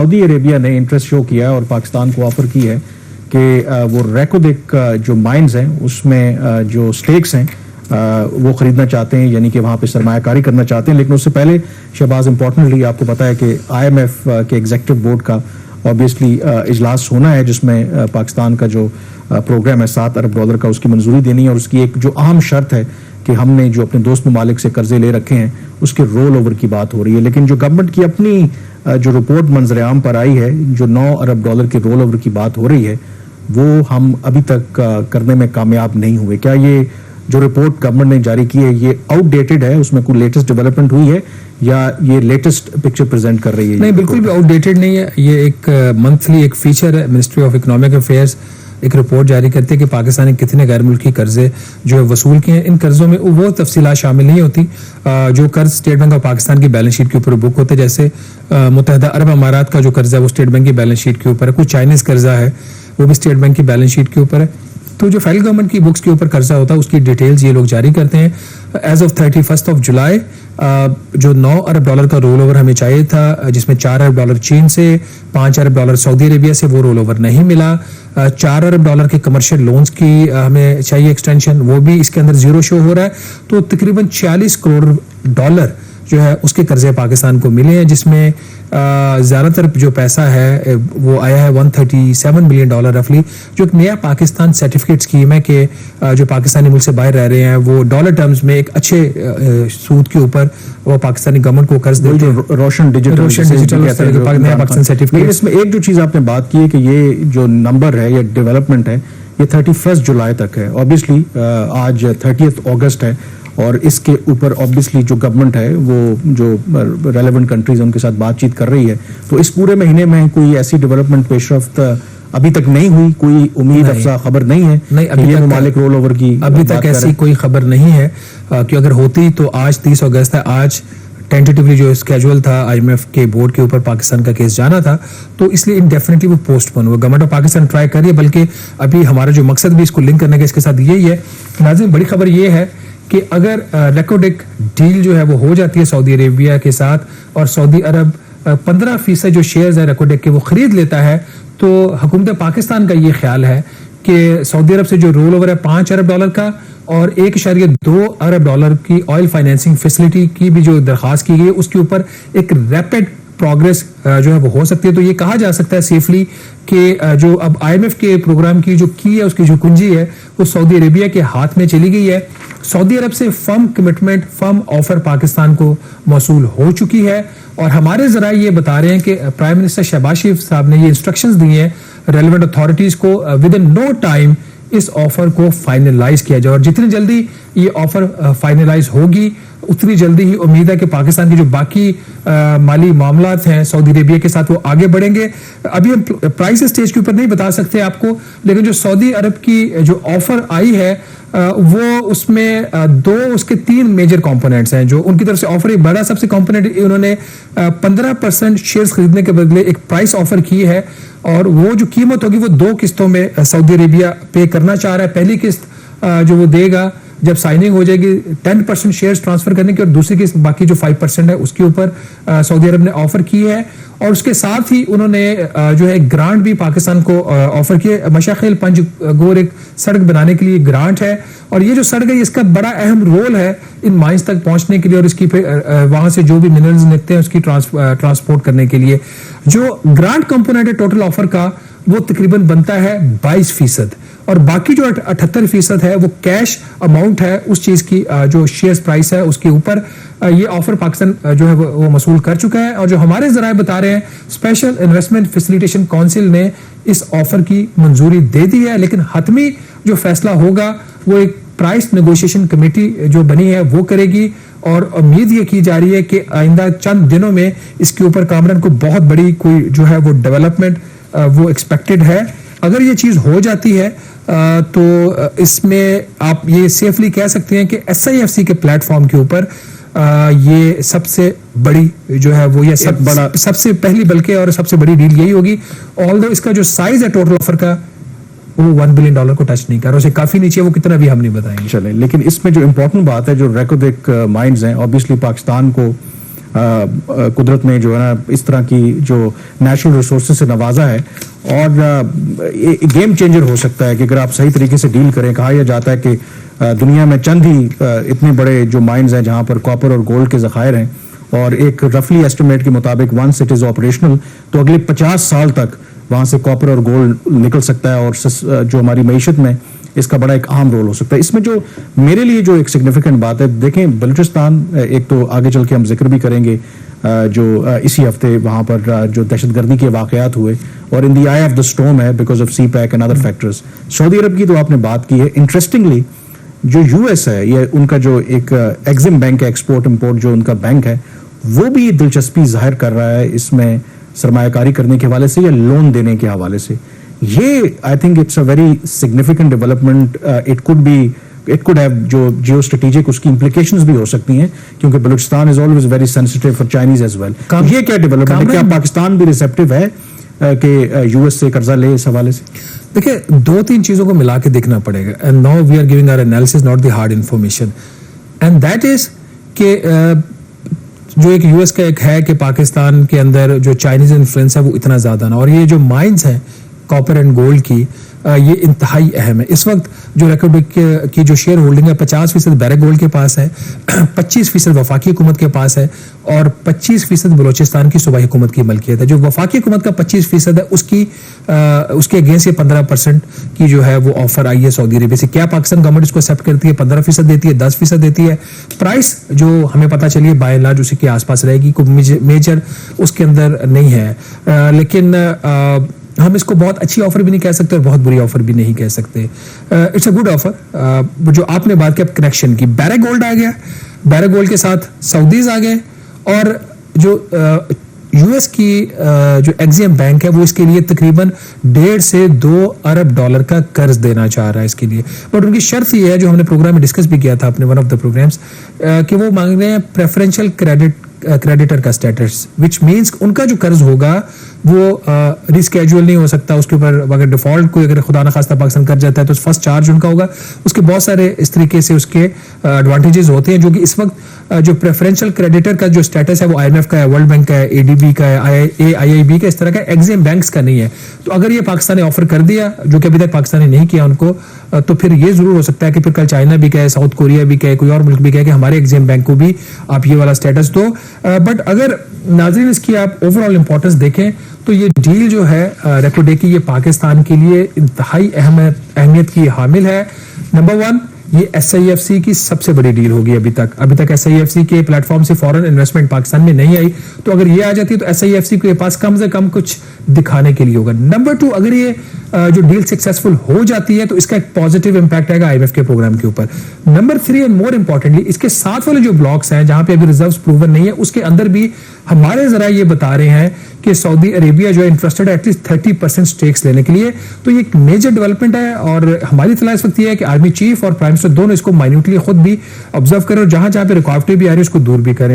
سعودی عربیہ نے interest show کیا ہے اور پاکستان کو آفر کی ہے کہ وہ ریکوڈک جو مائنز ہیں اس میں جو سٹیکس ہیں وہ خریدنا چاہتے ہیں، یعنی کہ وہاں پہ سرمایہ کاری کرنا چاہتے ہیں. لیکن اس سے پہلے شہباز امپورٹنٹلی آپ کو پتا ہے کہ IMF کے ایگزیکٹو بورڈ کا آبویسلی اجلاس ہونا ہے جس میں پاکستان کا جو پروگرام ہے $7 ارب کا اس کی منظوری دینی ہے، اور اس کی ایک جو اہم شرط ہے کہ ہم نے جو اپنے دوست ممالک سے قرضے لے رکھے ہیں اس کے رول اوور کی بات ہو رہی ہے. لیکن جو گورنمنٹ کی اپنی جو رپورٹ منظر عام پر آئی ہے، جو $9 ارب کے رول اوور کی بات ہو رہی ہے، وہ ہم ابھی تک کرنے میں کامیاب نہیں ہوئے. کیا یہ جو رپورٹ گورنمنٹ نے جاری کی ہے یہ آؤٹ ڈیٹڈ ہے، اس میں کوئی لیٹسٹ ڈیولپمنٹ ہوئی ہے یا یہ لیٹسٹ پکچر پریزنٹ کر رہی ہے؟ نہیں، بالکل بھی آؤٹ ڈیٹڈ نہیں ہے. یہ ایک منتھلی ایک فیچر ہے، منسٹری آف اکنامک افیئرز ایک رپورٹ جاری کرتے ہیں کہ پاکستان نے کتنے غیر ملکی قرضے جو ہے وصول کیے ہیں. ان قرضوں میں وہ تفصیلات شامل نہیں ہوتی جو قرض اسٹیٹ بینک آف پاکستان کی بیلنس شیٹ کے اوپر بک ہوتے ہیں. جیسے متحدہ عرب امارات کا جو قرضہ ہے وہ اسٹیٹ بینک کی بیلنس شیٹ کے اوپر ہے، کچھ چائنیز قرضہ ہے وہ بھی اسٹیٹ بینک کی بیلنس شیٹ کے اوپر ہے. تو جو فیڈرل گورنمنٹ کی بکس کے اوپر قرضہ ہوتا ہے اس کی ڈیٹیلز یہ لوگ جاری کرتے ہیں. ایز آف 31 جولائی جو $9 ارب کا رول اوور ہمیں چاہیے تھا، جس میں $4 ارب چین سے، $5 ارب سعودی عربیہ سے، وہ رول اوور نہیں ملا. $4 ارب کے کمرشل لونز کی ہمیں چاہیے ایکسٹینشن، وہ بھی اس کے اندر زیرو شو ہو رہا ہے. تو تقریباً $46 کروڑ جو ہے اس کے قرضے پاکستان کو ملے ہیں، جس میں زیادہ تر جو پیسہ ہے وہ آیا ہے $137 ملین رفلی، جو ایک نیا پاکستان سرٹیفکیٹ اسکیم ہے کہ جو پاکستانی ملک سے باہر رہ رہے ہیں وہ ڈالر ٹرمز میں ایک اچھے سود کے اوپر وہ پاکستانی گورنمنٹ کو قرض دیتے ہیں. روشن ڈیجیٹل نیا پاکستان سرٹیفکیٹ. اس میں ایک جو چیز آپ نے بات کی ہے کہ یہ جو نمبر ہے یا ڈیولپمنٹ ہے یہ 31 جولائی تک ہے. اوبیسلی آج 30 اگست ہے اور اس کے اوپر اوبیسلی جو گورنمنٹ ہے وہ جو ریلیونٹ کنٹریز ان کے ساتھ بات چیت کر رہی ہے. تو اس پورے مہینے میں کوئی ایسی ڈیولپمنٹ پیش رفت ابھی تک نہیں ہوئی، کوئی امید افزا خبر نہیں ہے. نہیں، ابھی تک ممالک رول اوور کی ابھی تک ایسی کوئی خبر نہیں ہے کہ اگر ہوتی تو آج 30 اگست ہے، آج ٹینٹیٹیولی جو اسکیجول تھا IMF کے بورڈ کے اوپر پاکستان کا کیس جانا تھا، تو اس لیے انڈیفینیٹلی وہ پوسٹ پون ہوا. گورنمنٹ آف پاکستان ٹرائی کر رہی ہے، بلکہ ابھی ہمارا جو مقصد بھی اس کو لنک کرنے کا اس کے ساتھ یہی ہے. ناظرین، بڑی خبر یہ ہے کہ اگر ریکوڈک ڈیل جو ہے وہ ہو جاتی ہے سعودی عربیہ کے ساتھ اور سعودی عرب 15% جو شیئرز ہے ریکوڈک کے وہ خرید لیتا ہے، تو حکومت پاکستان کا یہ خیال ہے کہ سعودی عرب سے جو رول اوور ہے $5 ارب کا اور $1.2 ارب کی آئل فائنینسنگ فیسلٹی کی بھی جو درخواست کی گئی ہے اس کے اوپر ایک ریپڈ پروگرس جو ہے وہ ہو سکتی ہے. تو یہ کہا جا سکتا ہے سیفلی کہ جو اب IMF کے پروگرام کی جو کی ہے اس کی جو کنجی ہے وہ سعودی عربیہ کے ہاتھ میں چلی گئی ہے. سعودی عرب سے فرم کمٹمنٹ، فرم آفر پاکستان کو موصول ہو چکی ہے، اور ہمارے ذرائع یہ بتا رہے ہیں کہ پرائم منسٹر شہباز شریف صاحب نے یہ انسٹرکشنز دی ہیں ریلیونٹ اتھارٹیز کو ود ان نو ٹائم اس آفر کو فائنلائز کیا جائے. اور جتنی جلدی یہ آفر فائنلائز ہوگی اتنی جلدی ہی امید ہے کہ پاکستان کی جو باقی مالی معاملات ہیں سعودی عربیہ کے ساتھ وہ آگے بڑھیں گے. ابھی ہم پرائس اسٹیج کے اوپر نہیں بتا سکتے آپ کو، لیکن جو سعودی عرب کی جو آفر آئی ہے وہ اس میں اس کے 3 میجر کمپوننٹس ہیں. جو ان کی طرف سے آفر ایک بڑا سب سے کمپوننٹ انہوں نے 15% شیئرز خریدنے کے بدلے ایک پرائس آفر کی ہے، اور وہ جو قیمت ہوگی وہ 2 قسطوں میں سعودی عربیہ پے کرنا چاہ رہا ہے. پہلی قسط جو وہ دے گا جب سائننگ ہو جائے گی 10% شیئرز ٹرانسفر کرنے کی، اور دوسری قسط باقی جو 5% ہے اس کے اوپر سعودی عرب نے آفر کی ہے. اور اس کے ساتھ ہی انہوں نے جو ہے گرانٹ بھی پاکستان کو آفر کی ہے. مشاخیل پنج گور ایک سڑک بنانے کے لیے گرانٹ ہے، اور یہ جو سڑک ہے اس کا بڑا اہم رول ہے ان مائنز تک پہنچنے کے لیے اور اس کی وہاں سے جو بھی منرلز نکلتے ہیں اس کی ٹرانسپورٹ کرنے کے لیے. جو گرانٹ کمپوننٹ ہے ٹوٹل آفر کا وہ تقریباً بنتا ہے 22%، اور باقی جو 78% ہے وہ کیش اماؤنٹ ہے اس چیز کی جو شیئرز پرائس ہے اس کے اوپر. یہ آفر پاکستان جو ہے وہ موصول کر چکا ہے، اور جو ہمارے ذرائع بتا رہے ہیں اسپیشل انویسٹمنٹ فیسیلیٹیشن کونسل نے اس آفر کی منظوری دے دی ہے. لیکن حتمی جو فیصلہ ہوگا وہ ایک پرائس نیگوشیشن کمیٹی جو بنی ہے وہ کرے گی، اور امید یہ کی جا رہی ہے کہ آئندہ چند دنوں میں اس کے اوپر کامران کو بہت بڑی کوئی جو ہے وہ ڈیولپمنٹ وہ ایکسپیکٹڈ ہے. اگر یہ چیز ہو جاتی ہے تو اس میں آپ یہ سیفلی کہہ سکتے ہیں کہ SIFC کے پلیٹ فارم کے اوپر یہ سب سے بڑی جو ہے وہ سب سے پہلی بلکہ اور سب سے بڑی ڈیل یہی ہوگی. آلدو اس کا جو سائز ہے ٹوٹل آفر کا وہ $1 بلین کو ٹچ نہیں کر رہا، اسے کافی نیچے، وہ کتنا بھی ہم نہیں بتائیں گے. چلیں، لیکن اس میں جو امپورٹنٹ بات ہے جو ریکوڈک مائنز ہیں اوبیسلی پاکستان کو قدرت نے جو ہے نا اس طرح کی جو نیچرل ریسورسز سے نوازا ہے، اور گیم چینجر ہو سکتا ہے کہ اگر آپ صحیح طریقے سے ڈیل کریں. کہا یہ جاتا ہے کہ دنیا میں چند ہی اتنے بڑے جو مائنز ہیں جہاں پر کاپر اور گولڈ کے ذخائر ہیں، اور ایک رفلی ایسٹیمیٹ کے مطابق ونس اٹ از آپریشنل تو اگلے 50 سال تک وہاں سے کاپر اور گولڈ نکل سکتا ہے، اور جو ہماری معیشت میں اس کا بڑا ایک اہم رول ہو سکتا ہے. اس میں جو میرے لیے جو ایک سگنیفیکنٹ بات ہے، دیکھیں بلوچستان، ایک تو آگے چل کے ہم ذکر بھی کریں گے جو اسی ہفتے وہاں پر جو دہشت گردی کے واقعات ہوئے اور in the eye of the storm ہے because of CPEC and other factors. سعودی عرب کی تو آپ نے بات کی ہے. انٹرسٹنگلی جو یو ایس ہے، یہ ان کا جو ایک ایگزم بینک ہے، ایکسپورٹ امپورٹ جو ان کا بینک ہے، وہ بھی دلچسپی ظاہر کر رہا ہے اس میں سرمایہ کاری کرنے کے حوالے سے یا لون دینے کے حوالے سے. یہ I think it's a very significant development. It could have جو جیو اسٹریٹجک اس کی امپلیکیشنز بھی ہو سکتی ہیں، کیونکہ Balochistan is always very sensitive for Chinese as well. یہ کیا ڈیولپمنٹ ہے؟ کیا پاکستان بھی ریسیپٹیو ہے کہ یو ایس سے قرضہ لے اس حوالے سے؟ دیکھیں، 2-3 چیزوں کو ملا کے دیکھنا پڑے گا. And now we are giving our analysis not the hard information, and that is کہ جو ایک یو ایس کا ایک ہے کہ پاکستان کے اندر جو چائنیز انفلوئنس ہے وہ اتنا زیادہ نہ، اور یہ جو مائنز ہیں کاپر اینڈ گولڈ کی، یہ انتہائی اہم ہے. اس وقت جو ریکوڈک کی جو شیئر ہولڈنگ ہے 50% بیرک گولڈ کے پاس ہے، 25% وفاقی حکومت کے پاس ہے، اور 25% بلوچستان کی صوبائی حکومت کی ملکیت ہے. جو وفاقی حکومت کا 25% ہے اس کے اگینسٹ یہ 15% کی جو ہے وہ آفر آئی ہے سعودی عربیہ سے. کیا پاکستان گورنمنٹ اس کو ایکسیپٹ کرتی ہے؟ 15% دیتی ہے، 10% دیتی ہے. پرائس جو ہمیں پتہ چلیے بائی اینڈ لارج اسی کے آس پاس رہے گی، کوئی میجر اس کے اندر نہیں ہے. لیکن ہم اس کو بہت اچھی آفر بھی نہیں کہہ سکتے اور بہت بری آفر بھی نہیں کہہ سکتے. It's a good offer. جو آپ نے بات کی کنیکشن کی، بیرک گولڈ آ گیا، بیرک گولڈ کے ساتھ سعودیز آ گئے، اور جو یو ایس کی جو ایگزیم بینک ہے وہ اس کے لیے تقریباً 1.5 سے 2 ارب ڈالر کا قرض دینا چاہ رہا ہے اس کے لیے. بٹ ان کی شرط یہ ہے، جو ہم نے پروگرام میں ڈسکس بھی کیا تھا اپنے ون آف دا پروگرامس، کہ وہ مانگ رہے ہیں پریفرینشیل کریڈیٹر کا اسٹیٹس، وچ مینس ان کا جو قرض ہوگا وہ ریسکیجول نہیں ہو سکتا. اس کے اوپر اگر ڈیفالٹ کوئی اگر خدا نخواستہ پاکستان کر جاتا ہے تو فرسٹ چارج ان کا ہوگا. اس کے بہت سارے اس طریقے سے اس کے ایڈوانٹیجز ہوتے ہیں، جو کہ اس وقت جو پریفرینشیل کریڈیٹر کا جو اسٹیٹس ہے وہ آئی ایم ایف کا ہے، ورلڈ بینک کا ہے، اے ڈی بی کا ہے، آئی آئی بی کا، اس طرح کا ایگزیم بینکس کا نہیں ہے. تو اگر یہ پاکستان نے آفر کر دیا، جو کہ ابھی تک پاکستان نے نہیں کیا ان کو، تو پھر یہ ضرور ہو سکتا ہے کہ پھر کل چائنا بھی کہے، ساؤتھ کوریا بھی کہے، کوئی اور ملک بھی کہے کہ ہمارے ایگزیم بینک کو بھی آپ یہ والا اسٹیٹس دو. بٹ اگر ناظرین اس کی آپ اوور آل امپورٹنس دیکھیں تو یہ ڈیل جو ہے ریکو ڈے کی، یہ پاکستان کے لیے انتہائی اہمیت کی حامل ہے. نمبر 1، یہ ایس آئی ایف سی کی سب سے بڑی ڈیل ہوگی ابھی تک ایس آئی ایف سی کے پلیٹ فارم سے فورن انویسٹمنٹ پاکستان میں نہیں آئی. تو اگر یہ آ جاتی ہے تو ایس آئی ایف سی کے پاس کم سے کم کچھ دکھانے کے لیے ہوگا. نمبر 2، اگر یہ جو ڈیل سکسیسفل ہو جاتی ہے تو اس کا ایک پازیٹیو امپیکٹ آئے گا آئی ایم ایف کے پروگرام کے اوپر. نمبر 3 اینڈ مور امپورٹنٹلی، اس کے ساتھ والے جو بلاکس ہیں جہاں پہ ابھی ریزروز پروون نہیں ہے، اس کے اندر بھی ہمارے ذرائع یہ بتا رہے ہیں کہ سعودی عربیہ جو ہے انٹرسٹڈ ہے ایٹ لیسٹ 30% سٹیکس لینے کے لیے. تو یہ ایک میجر ڈیولپمنٹ ہے، اور ہماری اطلاع اس وقت یہ ہے کہ آرمی چیف اور پرائم منسٹر دونوں اس کو مائنیوٹلی خود بھی آبزرو کریں، اور جہاں پہ رکاوٹیں بھی آ رہی ہیں اس کو دور بھی کریں.